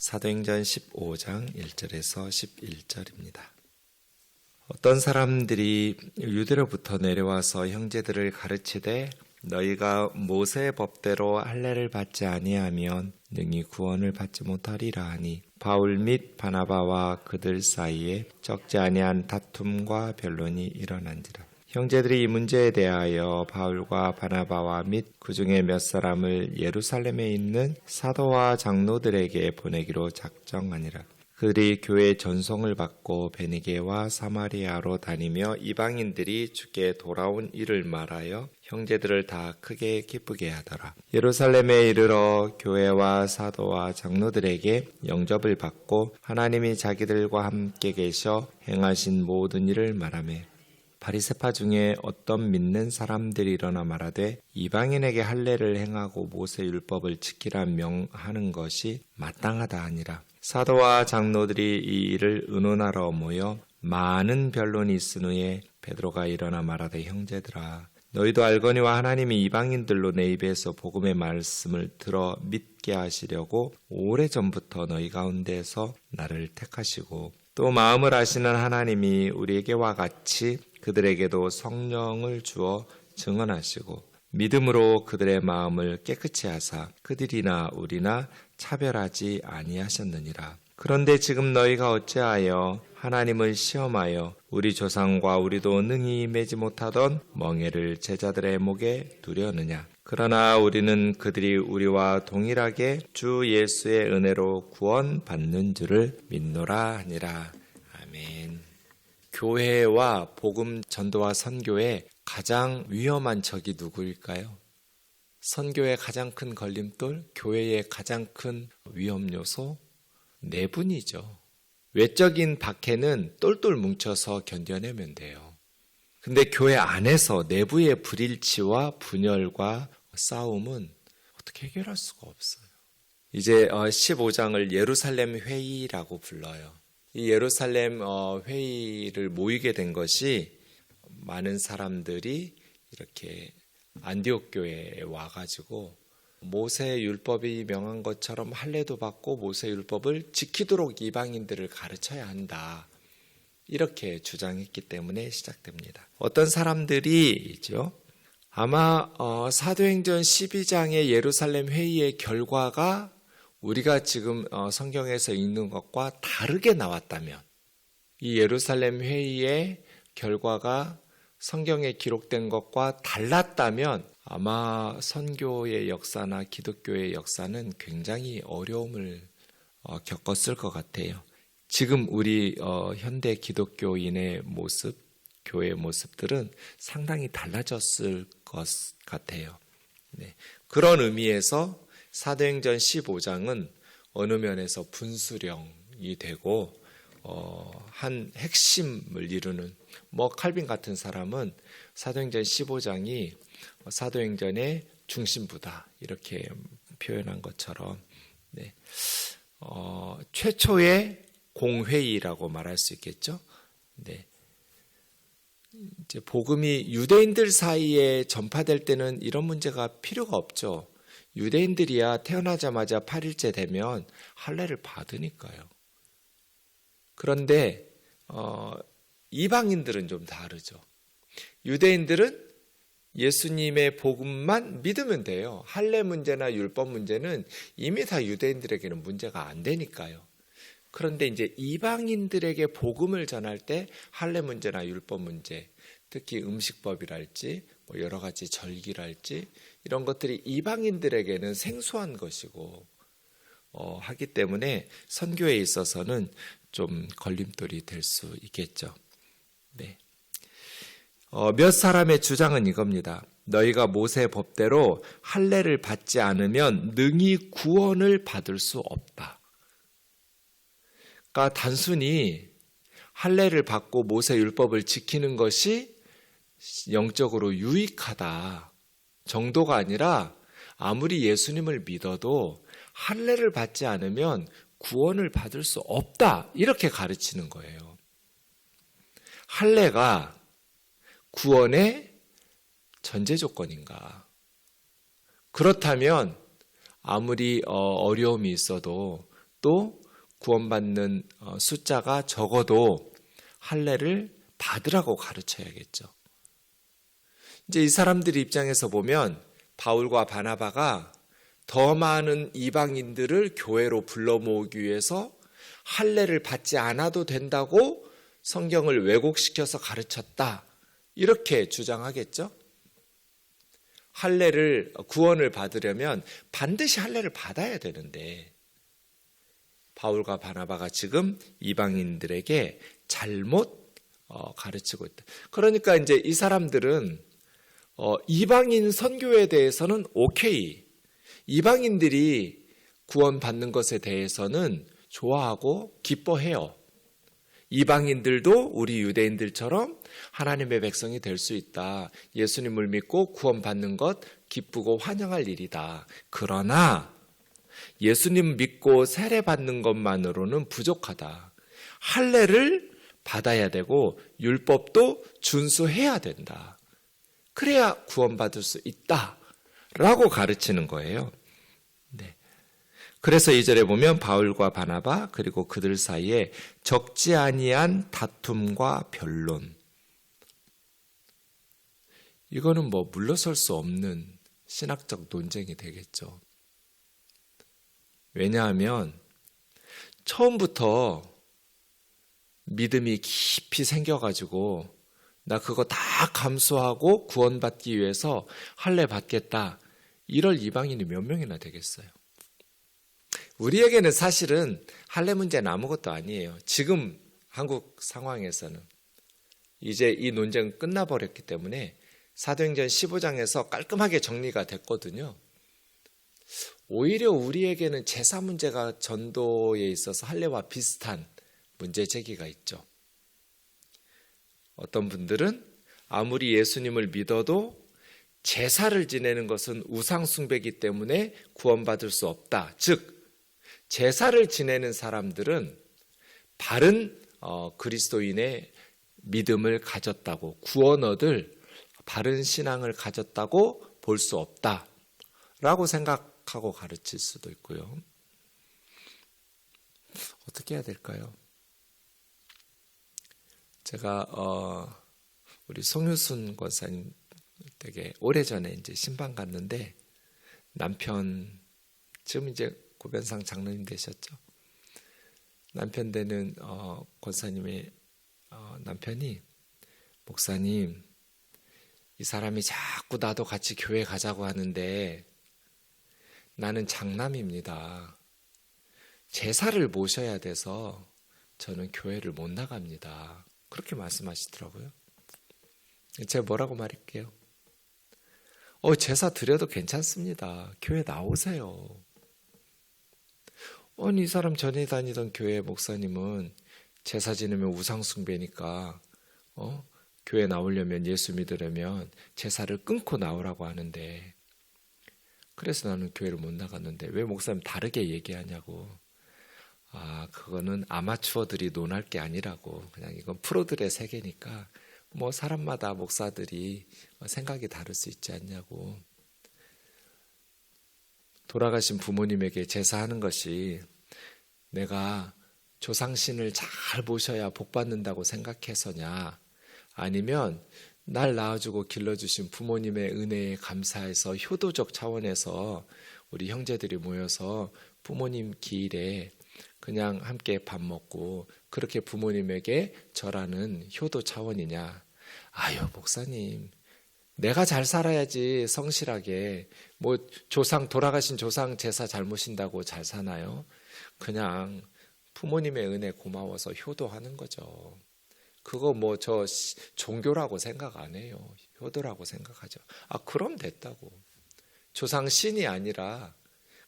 사도행전 15장 1절에서 11절입니다. 어떤 사람들이 유대로부터 내려와서 형제들을 가르치되 너희가 모세의 법대로 할례를 받지 아니하면 능히 구원을 받지 못하리라 하니 바울 및 바나바와 그들 사이에 적지 아니한 다툼과 변론이 일어난지라. 형제들이 이 문제에 대하여 바울과 바나바와 및 그 중에 몇 사람을 예루살렘에 있는 사도와 장로들에게 보내기로 작정하니라. 그들이 교회의 전송을 받고 베니게와 사마리아로 다니며 이방인들이 주께 돌아온 일을 말하여 형제들을 다 크게 기쁘게 하더라. 예루살렘에 이르러 교회와 사도와 장로들에게 영접을 받고 하나님이 자기들과 함께 계셔 행하신 모든 일을 말하며 바리새파 중에 어떤 믿는 사람들이 일어나 말하되 이방인에게 할례를 행하고 모세 율법을 지키라 명하는 것이 마땅하다 하니라. 사도와 장로들이 이 일을 의논하러 모여 많은 변론이 있은 후에 베드로가 일어나 말하되 형제들아 너희도 알거니와 하나님이 이방인들로 내 입에서 복음의 말씀을 들어 믿게 하시려고 오래전부터 너희 가운데서 나를 택하시고 또 마음을 아시는 하나님이 우리에게와 같이 그들에게도 성령을 주어 증언하시고 믿음으로 그들의 마음을 깨끗이 하사 그들이나 우리나 차별하지 아니하셨느니라. 그런데 지금 너희가 어찌하여 하나님을 시험하여 우리 조상과 우리도 능히 매지 못하던 멍에를 제자들의 목에 두려느냐. 그러나 우리는 그들이 우리와 동일하게 주 예수의 은혜로 구원받는 줄을 믿노라 하니라. 아멘. 교회와 복음 전도와 선교의 가장 위험한 적이 누구일까요? 선교의 가장 큰 걸림돌, 교회의 가장 큰 위험 요소, 내분이죠. 외적인 박해는 똘똘 뭉쳐서 견뎌내면 돼요. 근데 교회 안에서 내부의 불일치와 분열과 싸움은 어떻게 해결할 수가 없어요. 이제 15장을 예루살렘 회의라고 불러요. 이 예루살렘 회의를 모이게 된 것이 많은 사람들이 이렇게 안디옥 교회에 와가지고 모세 율법이 명한 것처럼 할례도 받고 모세 율법을 지키도록 이방인들을 가르쳐야 한다. 이렇게 주장했기 때문에 시작됩니다. 어떤 사람들이죠. 아마 사도행전 12장의 예루살렘 회의의 결과가 우리가 지금 성경에서 읽는 것과 다르게 나왔다면 이 예루살렘 회의의 결과가 성경에 기록된 것과 달랐다면 아마 선교의 역사나 기독교의 역사는 굉장히 어려움을 겪었을 것 같아요. 지금 우리 현대 기독교인의 모습, 교회의 모습들은 상당히 달라졌을 것 같아요. 네. 그런 의미에서 사도행전 15장은 어느 면에서 분수령이 되고 한 핵심을 이루는 칼빈 같은 사람은 사도행전 15장이 사도행전의 중심부다 이렇게 표현한 것처럼 네. 최초의 공회의라고 말할 수 있겠죠. 네. 이제 복음이 유대인들 사이에 전파될 때는 이런 문제가 필요가 없죠. 유대인들이야 태어나자마자 8일째 되면 할례를 받으니까요. 그런데 이방인들은 좀 다르죠. 유대인들은 예수님의 복음만 믿으면 돼요. 할례 문제나 율법 문제는 이미 다 유대인들에게는 문제가 안 되니까요. 그런데 이제 이방인들에게 복음을 전할 때 할례 문제나 율법 문제, 특히 음식법이랄지 여러 가지 절기랄지 이런 것들이 이방인들에게는 생소한 것이고 하기 때문에 선교에 있어서는 좀 걸림돌이 될 수 있겠죠. 네. 몇 사람의 주장은 이겁니다. 너희가 모세 법대로 할례를 받지 않으면 능히 구원을 받을 수 없다. 그러니까 단순히 할례를 받고 모세 율법을 지키는 것이 영적으로 유익하다 정도가 아니라 아무리 예수님을 믿어도 할례를 받지 않으면 구원을 받을 수 없다 이렇게 가르치는 거예요. 할례가 구원의 전제 조건인가? 그렇다면 아무리 어려움이 있어도 또 구원받는 숫자가 적어도 할례를 받으라고 가르쳐야겠죠. 이제 이 사람들 입장에서 보면 바울과 바나바가 더 많은 이방인들을 교회로 불러 모으기 위해서 할례를 받지 않아도 된다고 성경을 왜곡시켜서 가르쳤다. 이렇게 주장하겠죠. 할례를 구원을 받으려면 반드시 할례를 받아야 되는데 바울과 바나바가 지금 이방인들에게 잘못 가르치고 있다. 그러니까 이제 이 사람들은 이방인 선교에 대해서는 오케이. 이방인들이 구원받는 것에 대해서는 좋아하고 기뻐해요. 이방인들도 우리 유대인들처럼 하나님의 백성이 될 수 있다. 예수님을 믿고 구원받는 것 기쁘고 환영할 일이다. 그러나 예수님 믿고 세례받는 것만으로는 부족하다. 할례를 받아야 되고 율법도 준수해야 된다. 그래야 구원받을 수 있다라고 가르치는 거예요. 네. 그래서 2절에 보면 바울과 바나바 그리고 그들 사이에 적지 아니한 다툼과 변론. 이거는 뭐 물러설 수 없는 신학적 논쟁이 되겠죠. 왜냐하면 처음부터 믿음이 깊이 생겨가지고 나 그거 다 감수하고 구원받기 위해서 할례 받겠다. 이럴 이방인이 몇 명이나 되겠어요. 우리에게는 사실은 할례 문제는 아무것도 아니에요. 지금 한국 상황에서는 이제 이 논쟁은 끝나버렸기 때문에 사도행전 15장에서 깔끔하게 정리가 됐거든요. 오히려 우리에게는 제사 문제가 전도에 있어서 할례와 비슷한 문제 제기가 있죠. 어떤 분들은 아무리 예수님을 믿어도 제사를 지내는 것은 우상 숭배이기 때문에 구원받을 수 없다. 즉 제사를 지내는 사람들은 바른 그리스도인의 믿음을 가졌다고, 구원 얻을 바른 신앙을 가졌다고 볼 수 없다라고 생각하고 가르칠 수도 있고요. 어떻게 해야 될까요? 제가 우리 송유순 권사님 되게 오래전에 이제 신방 갔는데 남편 지금 이제 고변상 장로님 되셨죠. 남편 되는 권사님의 남편이 목사님 이 사람이 자꾸 나도 같이 교회 가자고 하는데 나는 장남입니다. 제사를 모셔야 돼서 저는 교회를 못 나갑니다. 그렇게 말씀하시더라고요. 제가 뭐라고 말할게요? 제사 드려도 괜찮습니다. 교회 나오세요. 아니 이 사람 전에 다니던 교회 목사님은 제사 지내면 우상숭배니까 교회 나오려면 예수 믿으려면 제사를 끊고 나오라고 하는데 그래서 나는 교회를 못 나갔는데 왜 목사님 다르게 얘기하냐고. 그거는 아마추어들이 논할 게 아니라고. 그냥 이건 프로들의 세계니까 뭐 사람마다 목사들이 생각이 다를 수 있지 않냐고. 돌아가신 부모님에게 제사하는 것이 내가 조상신을 잘 모셔야 복 받는다고 생각해서냐, 아니면 날 낳아주고 길러주신 부모님의 은혜에 감사해서 효도적 차원에서 우리 형제들이 모여서 부모님 기일에 그냥 함께 밥 먹고 그렇게 부모님에게 절하는 효도 차원이냐. 아유 목사님 내가 잘 살아야지 성실하게 뭐 돌아가신 조상 제사 잘 모신다고 잘 사나요? 그냥 부모님의 은혜 고마워서 효도하는 거죠. 그거 뭐 저 종교라고 생각 안 해요. 효도라고 생각하죠. 그럼 됐다고. 조상 신이 아니라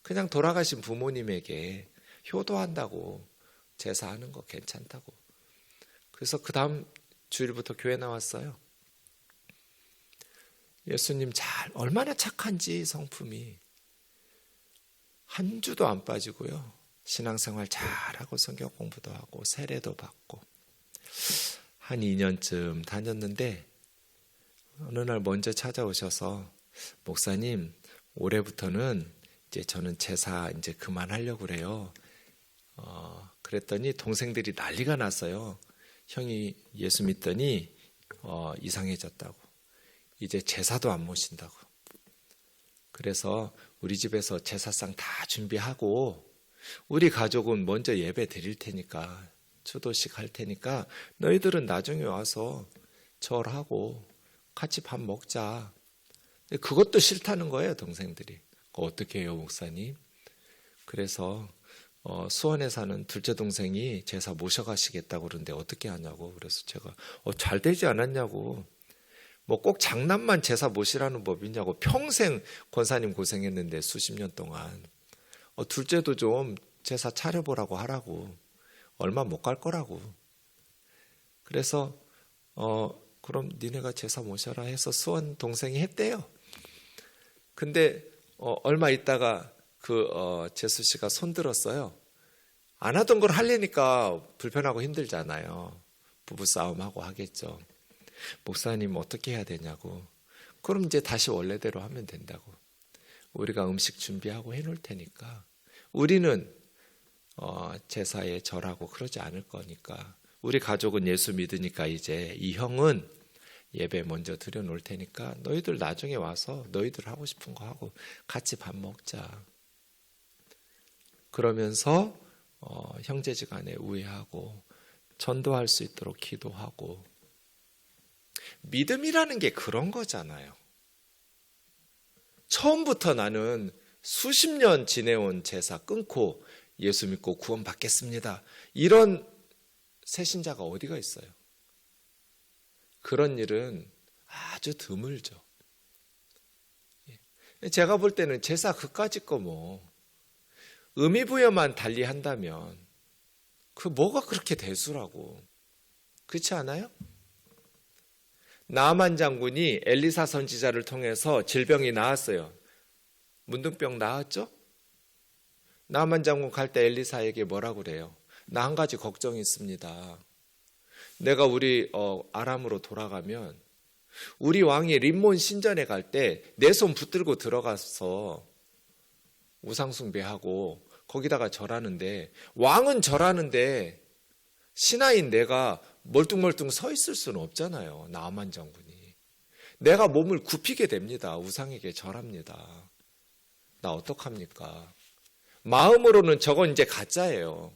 그냥 돌아가신 부모님에게 효도한다고 제사하는 거 괜찮다고. 그래서 그 다음 주일부터 교회 나왔어요. 예수님 얼마나 착한지 성품이 한 주도 안 빠지고요. 신앙생활 잘하고 성경 공부도 하고 세례도 받고 한 2년쯤 다녔는데 어느 날 먼저 찾아오셔서 목사님 올해부터는 이제 저는 제사 이제 그만하려고 그래요. 그랬더니 동생들이 난리가 났어요. 형이 예수 믿더니 이상해졌다고. 이제 제사도 안 모신다고. 그래서 우리 집에서 제사상 다 준비하고 우리 가족은 먼저 예배 드릴 테니까, 추도식 할 테니까 너희들은 나중에 와서 절하고 같이 밥 먹자. 그것도 싫다는 거예요, 동생들이. 어떻게 해요, 목사님? 그래서 수원에 사는 둘째 동생이 제사 모셔가시겠다고 그러는데 어떻게 하냐고. 그래서 제가 잘 되지 않았냐고. 뭐 꼭 장남만 제사 모시라는 법이냐고. 평생 권사님 고생했는데 수십 년 동안. 둘째도 좀 제사 차려보라고 하라고. 얼마 못 갈 거라고. 그래서 그럼 니네가 제사 모셔라 해서 수원 동생이 했대요. 근데 얼마 있다가 재수 씨가 손들었어요. 안 하던 걸 하려니까 불편하고 힘들잖아요. 부부싸움하고 하겠죠. 목사님 어떻게 해야 되냐고. 그럼 이제 다시 원래대로 하면 된다고. 우리가 음식 준비하고 해놓을 테니까. 우리는 제사에 절하고 그러지 않을 거니까. 우리 가족은 예수 믿으니까 이제 이 형은 예배 먼저 드려놓을 테니까 너희들 나중에 와서 너희들 하고 싶은 거 하고 같이 밥 먹자. 그러면서 형제지간에 우애하고 전도할 수 있도록 기도하고. 믿음이라는 게 그런 거잖아요. 처음부터 나는 수십 년 지내온 제사 끊고 예수 믿고 구원 받겠습니다. 이런 새신자가 어디가 있어요? 그런 일은 아주 드물죠. 제가 볼 때는 제사 그까짓 거 뭐 의미부여만 달리 한다면 그 뭐가 그렇게 대수라고. 그렇지 않아요? 나아만 장군이 엘리사 선지자를 통해서 질병이 나았어요. 문둥병 나았죠? 나아만 장군 갈 때 엘리사에게 뭐라고 그래요? 나 한 가지 걱정이 있습니다. 내가 우리 아람으로 돌아가면 우리 왕이 림몬 신전에 갈 때 내 손 붙들고 들어가서 우상숭배하고 거기다가 절하는데, 왕은 절하는데 신하인 내가 멀뚱멀뚱 서 있을 수는 없잖아요. 나아만 장군이. 내가 몸을 굽히게 됩니다. 우상에게 절합니다. 나 어떡합니까? 마음으로는 저건 이제 가짜예요.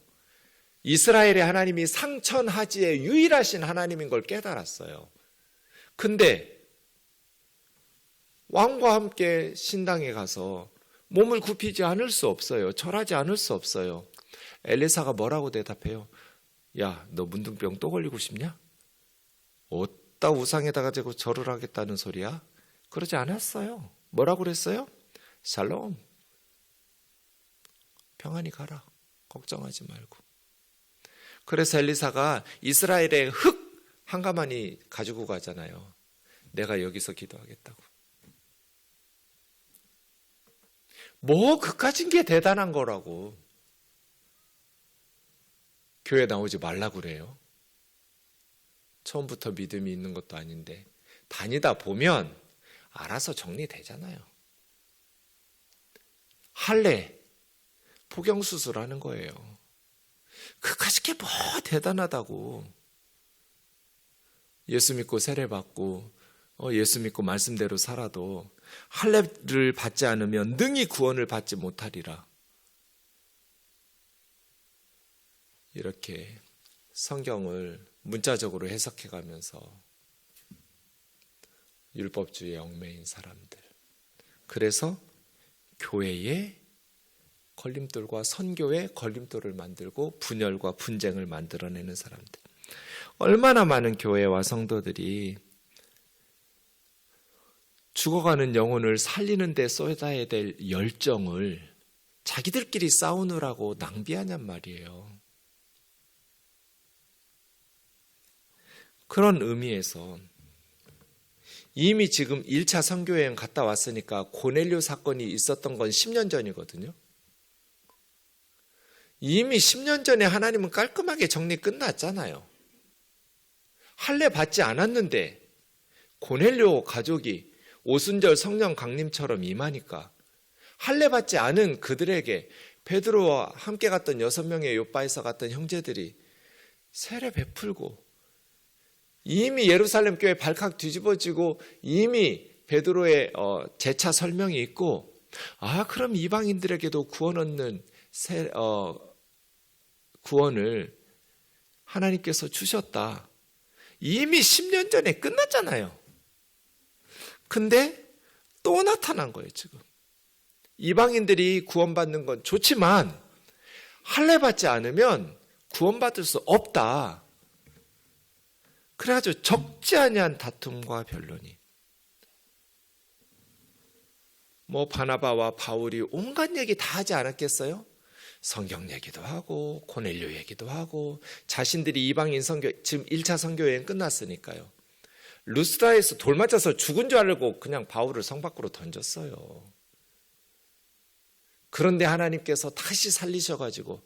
이스라엘의 하나님이 상천하지의 유일하신 하나님인 걸 깨달았어요. 근데 왕과 함께 신당에 가서 몸을 굽히지 않을 수 없어요. 절하지 않을 수 없어요. 엘리사가 뭐라고 대답해요? 야, 너 문둥병 또 걸리고 싶냐? 어디다 우상에다가 대고 절을 하겠다는 소리야? 그러지 않았어요. 뭐라고 그랬어요? 샬롬, 평안히 가라. 걱정하지 말고. 그래서 엘리사가 이스라엘의 흙 한 가마니 가지고 가잖아요. 내가 여기서 기도하겠다고. 뭐 그까진 게 대단한 거라고. 교회 나오지 말라고 그래요. 처음부터 믿음이 있는 것도 아닌데 다니다 보면 알아서 정리되잖아요. 할례, 포경수술하는 거예요. 그까짓 게 뭐 대단하다고. 예수 믿고 세례받고 예수 믿고 말씀대로 살아도 할례를 받지 않으면 능히 구원을 받지 못하리라. 이렇게 성경을 문자적으로 해석해가면서 율법주의에 얽매인 사람들. 그래서 교회에 걸림돌과 선교에 걸림돌을 만들고 분열과 분쟁을 만들어내는 사람들. 얼마나 많은 교회와 성도들이 죽어가는 영혼을 살리는 데 쏟아야 될 열정을 자기들끼리 싸우느라고 낭비하냔 말이에요. 그런 의미에서 이미 지금 1차 선교여행 갔다 왔으니까 고넬료 사건이 있었던 건 10년 전이거든요. 이미 10년 전에 하나님은 깔끔하게 정리 끝났잖아요. 할례 받지 않았는데 고넬료 가족이 오순절 성령 강림처럼 임하니까 할례 받지 않은 그들에게 베드로와 함께 갔던 6명의 욥바에서 갔던 형제들이 세례 베풀고 이미 예루살렘 교회 발칵 뒤집어지고 이미 베드로의 재차 설명이 있고, 그럼 이방인들에게도 구원 얻는 구원을 하나님께서 주셨다. 이미 10년 전에 끝났잖아요. 근데 또 나타난 거예요, 지금. 이방인들이 구원받는 건 좋지만 할례 받지 않으면 구원받을 수 없다. 그래가지고 적지 아니한 다툼과 변론이. 바나바와 바울이 온갖 얘기 다 하지 않았겠어요? 성경 얘기도 하고 고넬료 얘기도 하고, 자신들이 이방인 선교, 지금 1차 선교 여행 끝났으니까요. 루스드라에서 돌 맞아서 죽은 줄 알고 그냥 바울을 성 밖으로 던졌어요. 그런데 하나님께서 다시 살리셔가지고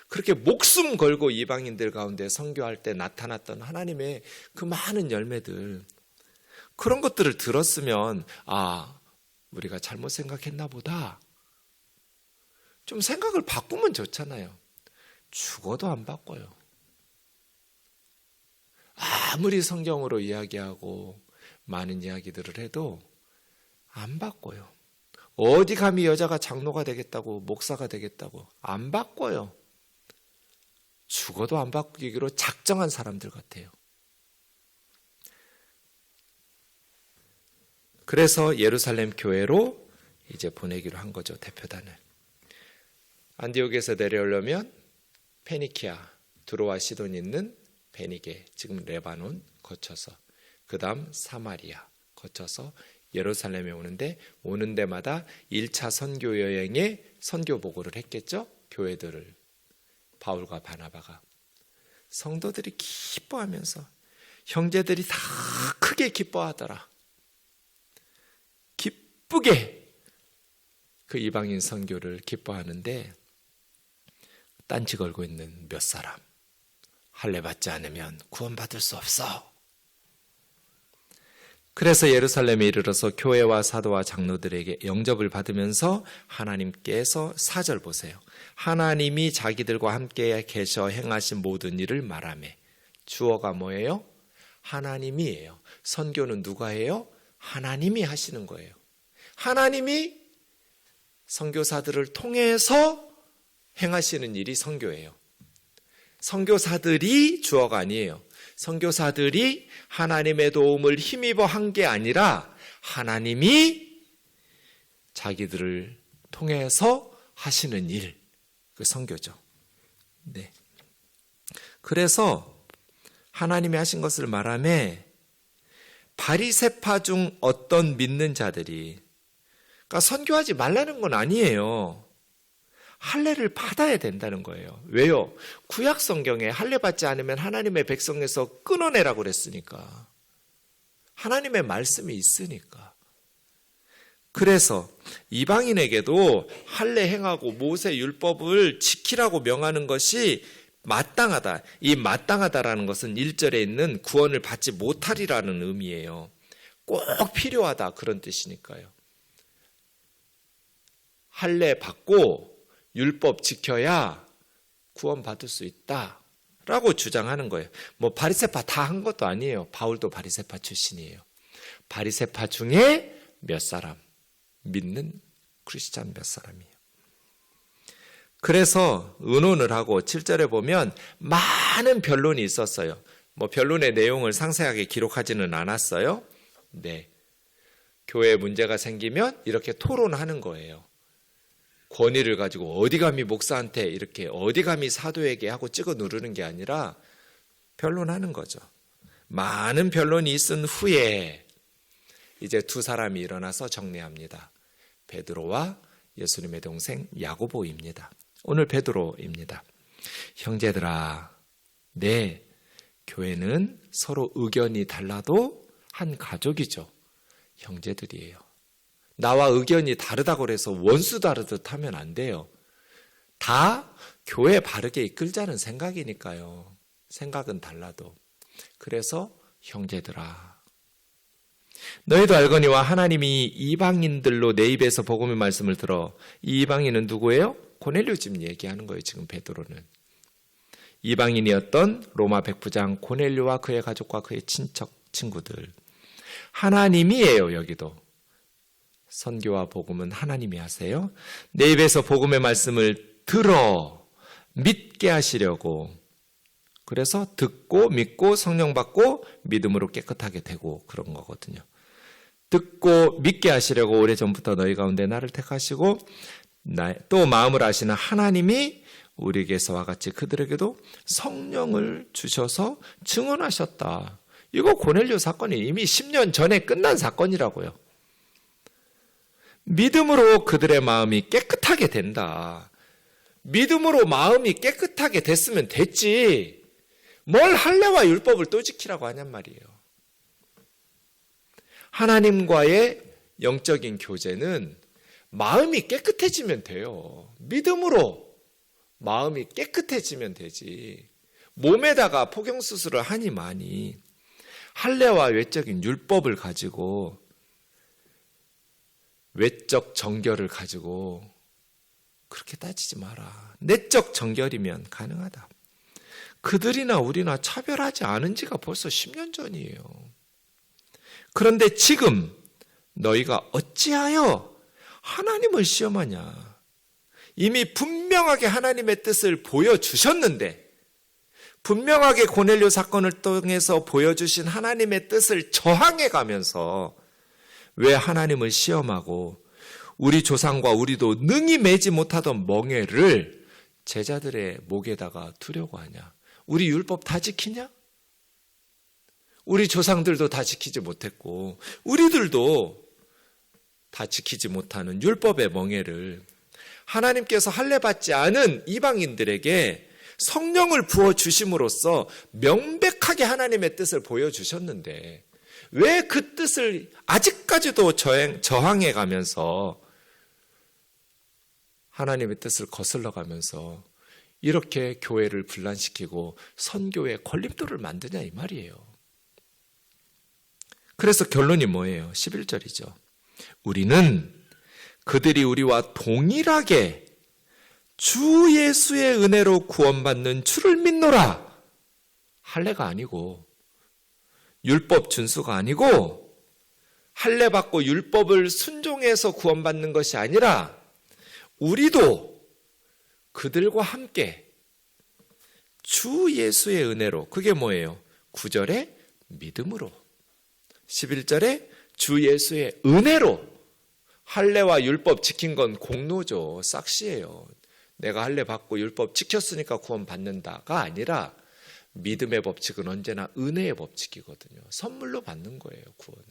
그렇게 목숨 걸고 이방인들 가운데 선교할 때 나타났던 하나님의 그 많은 열매들, 그런 것들을 들었으면 우리가 잘못 생각했나 보다. 좀 생각을 바꾸면 좋잖아요. 죽어도 안 바꿔요. 아무리 성경으로 이야기하고 많은 이야기들을 해도 안 바꿔요. 어디 감히 여자가 장로가 되겠다고, 목사가 되겠다고. 안 바꿔요. 죽어도 안 바꾸기로 작정한 사람들 같아요. 그래서 예루살렘 교회로 이제 보내기로 한 거죠, 대표단을. 안디옥에서 내려오려면 페니키아, 두로와 시돈 있는 베니게, 지금 레바논 거쳐서, 그 다음 사마리아 거쳐서 예루살렘에 오는데, 오는 데마다 1차 선교 여행에 선교 보고를 했겠죠. 교회들을, 바울과 바나바가. 성도들이 기뻐하면서, 형제들이 다 크게 기뻐하더라. 기쁘게 그 이방인 선교를 기뻐하는데, 딴지 걸고 있는 몇 사람, 할례 받지 않으면 구원받을 수 없어. 그래서 예루살렘에 이르러서 교회와 사도와 장로들에게 영접을 받으면서 하나님께서 4절 보세요. 하나님이 자기들과 함께 계셔 행하신 모든 일을 말하매. 주어가 뭐예요? 하나님이에요. 선교는 누가 해요? 하나님이 하시는 거예요. 하나님이 선교사들을 통해서 행하시는 일이 선교예요. 선교사들이 주어가 아니에요. 선교사들이 하나님의 도움을 힘입어 한 게 아니라 하나님이 자기들을 통해서 하시는 일, 그 선교죠. 네. 그래서 하나님이 하신 것을 말하며 바리새파 중 어떤 믿는 자들이, 그러니까 선교하지 말라는 건 아니에요. 할례를 받아야 된다는 거예요. 왜요? 구약 성경에 할례 받지 않으면 하나님의 백성에서 끊어내라고 그랬으니까. 하나님의 말씀이 있으니까. 그래서 이방인에게도 할례 행하고 모세 율법을 지키라고 명하는 것이 마땅하다. 이 마땅하다라는 것은 1절에 있는 구원을 받지 못하리라는 의미예요. 꼭 필요하다, 그런 뜻이니까요. 할례 받고 율법 지켜야 구원받을 수 있다라고 주장하는 거예요. 바리새파 다 한 것도 아니에요. 바울도 바리새파 출신이에요. 바리새파 중에 몇 사람, 믿는 크리스찬 몇 사람이에요. 그래서 의논을 하고 7절에 보면 많은 변론이 있었어요. 변론의 내용을 상세하게 기록하지는 않았어요. 네. 교회에 문제가 생기면 이렇게 토론하는 거예요. 권위를 가지고 어디 감히 목사한테 이렇게, 어디 감히 사도에게 하고 찍어 누르는 게 아니라 변론하는 거죠. 많은 변론이 있은 후에 이제 두 사람이 일어나서 정리합니다. 베드로와 예수님의 동생 야고보입니다. 오늘 베드로입니다. 형제들아, 네, 교회는 서로 의견이 달라도 한 가족이죠. 형제들이에요. 나와 의견이 다르다고 해서 원수 다르듯 하면 안 돼요. 다 교회 바르게 이끌자는 생각이니까요. 생각은 달라도. 그래서 형제들아, 너희도 알거니와 하나님이 이방인들로 내 입에서 복음의 말씀을 들어, 이 이방인은 누구예요? 고넬료 집 얘기하는 거예요. 지금 베드로는. 이방인이었던 로마 백부장 고넬료와 그의 가족과 그의 친척 친구들. 하나님이에요. 여기도. 선교와 복음은 하나님이 하세요. 내 입에서 복음의 말씀을 들어 믿게 하시려고. 그래서 듣고 믿고 성령 받고 믿음으로 깨끗하게 되고 그런 거거든요. 듣고 믿게 하시려고 오래전부터 너희 가운데 나를 택하시고 또 마음을 아시는 하나님이 우리에게서와 같이 그들에게도 성령을 주셔서 증언하셨다. 이거 고넬료 사건이 이미 10년 전에 끝난 사건이라고요. 믿음으로 그들의 마음이 깨끗하게 된다. 믿음으로 마음이 깨끗하게 됐으면 됐지. 뭘 할례와 율법을 또 지키라고 하냔 말이에요. 하나님과의 영적인 교제는 마음이 깨끗해지면 돼요. 믿음으로 마음이 깨끗해지면 되지. 몸에다가 포경수술을 하니 많이 할례와 외적인 율법을 가지고 외적 정결을 가지고 그렇게 따지지 마라. 내적 정결이면 가능하다. 그들이나 우리나 차별하지 않은 지가 벌써 10년 전이에요. 그런데 지금 너희가 어찌하여 하나님을 시험하냐. 이미 분명하게 하나님의 뜻을 보여주셨는데 분명하게 고넬료 사건을 통해서 보여주신 하나님의 뜻을 저항해 가면서 왜 하나님을 시험하고 우리 조상과 우리도 능히 매지 못하던 멍에를 제자들의 목에다가 두려고 하냐. 우리 율법 다 지키냐? 우리 조상들도 다 지키지 못했고 우리들도 다 지키지 못하는 율법의 멍에를 하나님께서 할례 받지 않은 이방인들에게 성령을 부어주심으로써 명백하게 하나님의 뜻을 보여주셨는데 왜 그 뜻을 아직까지도 저항해 가면서 하나님의 뜻을 거슬러 가면서 이렇게 교회를 분란시키고 선교에 걸림돌을 만드냐 이 말이에요. 그래서 결론이 뭐예요? 11절이죠. 우리는 그들이 우리와 동일하게 주 예수의 은혜로 구원받는 주를 믿노라. 할례가 아니고 율법 준수가 아니고 할례 받고 율법을 순종해서 구원받는 것이 아니라 우리도 그들과 함께 주 예수의 은혜로 그게 뭐예요? 9절에 믿음으로 11절에 주 예수의 은혜로 할례와 율법 지킨 건 공로죠. 싹시예요. 내가 할례 받고 율법 지켰으니까 구원 받는다가 아니라 믿음의 법칙은 언제나 은혜의 법칙이거든요. 선물로 받는 거예요. 구원은.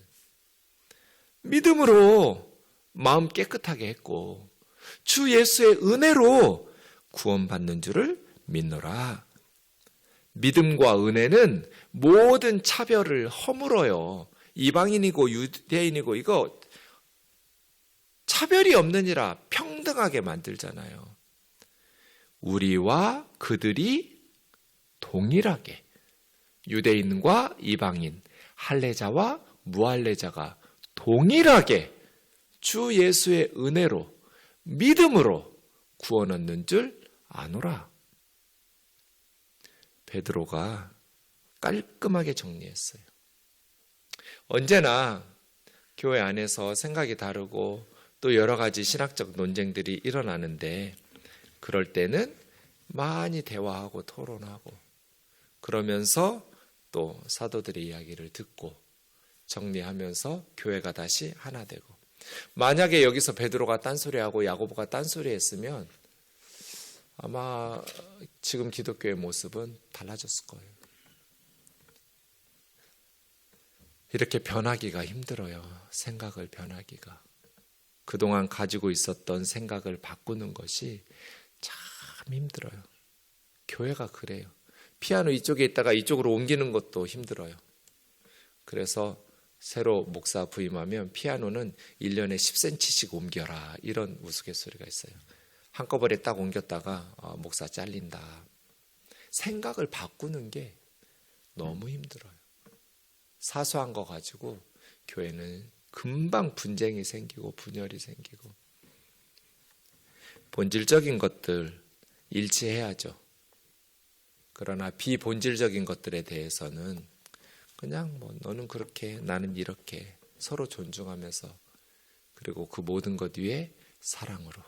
믿음으로 마음 깨끗하게 했고 주 예수의 은혜로 구원받는 줄을 믿노라. 믿음과 은혜는 모든 차별을 허물어요. 이방인이고 유대인이고 이거 차별이 없느니라 평등하게 만들잖아요. 우리와 그들이 동일하게 유대인과 이방인, 할례자와 무할례자가 동일하게 주 예수의 은혜로 믿음으로 구원 얻는 줄 아노라. 베드로가 깔끔하게 정리했어요. 언제나 교회 안에서 생각이 다르고 또 여러 가지 신학적 논쟁들이 일어나는데 그럴 때는 많이 대화하고 토론하고 그러면서 또 사도들의 이야기를 듣고 정리하면서 교회가 다시 하나 되고 만약에 여기서 베드로가 딴소리하고 야고보가 딴소리했으면 아마 지금 기독교의 모습은 달라졌을 거예요. 이렇게 변하기가 힘들어요. 생각을 변하기가. 그동안 가지고 있었던 생각을 바꾸는 것이 참 힘들어요. 교회가 그래요. 피아노 이쪽에 있다가 이쪽으로 옮기는 것도 힘들어요. 그래서 새로 목사 부임하면 피아노는 1년에 10cm씩 옮겨라 이런 우스갯소리가 있어요. 한꺼번에 딱 옮겼다가 목사 잘린다. 생각을 바꾸는 게 너무 힘들어요. 사소한 거 가지고 교회는 금방 분쟁이 생기고 분열이 생기고 본질적인 것들 일치해야죠. 그러나 비본질적인 것들에 대해서는 그냥 너는 그렇게 나는 이렇게 서로 존중하면서, 그리고 그 모든 것 위에 사랑으로,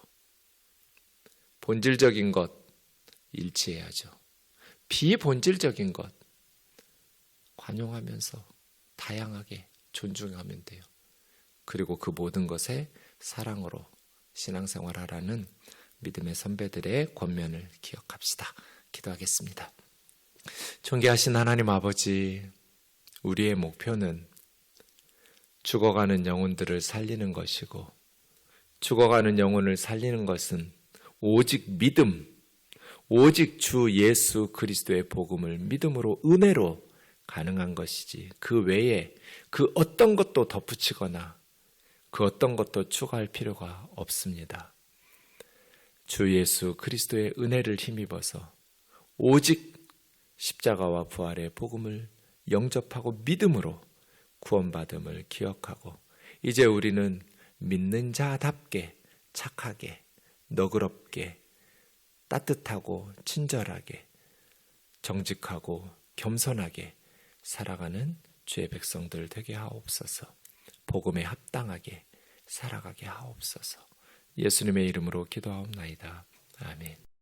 본질적인 것 일치해야죠. 비본질적인 것 관용하면서 다양하게 존중하면 돼요. 그리고 그 모든 것에 사랑으로 신앙생활하라는 믿음의 선배들의 권면을 기억합시다. 기도하겠습니다. 존귀하신 하나님 아버지, 우리의 목표는 죽어가는 영혼들을 살리는 것이고, 죽어가는 영혼을 살리는 것은 오직 믿음, 오직 주 예수 그리스도의 복음을 믿음으로 은혜로 가능한 것이지, 그 외에 그 어떤 것도 덧붙이거나 그 어떤 것도 추가할 필요가 없습니다. 주 예수 그리스도의 은혜를 힘입어서 오직 십자가와 부활의 복음을 영접하고 믿음으로 구원받음을 기억하고, 이제 우리는 믿는 자답게 착하게, 너그럽게, 따뜻하고 친절하게, 정직하고 겸손하게 살아가는 주의 백성들 되게 하옵소서. 복음에 합당하게 살아가게 하옵소서. 예수님의 이름으로 기도하옵나이다. 아멘.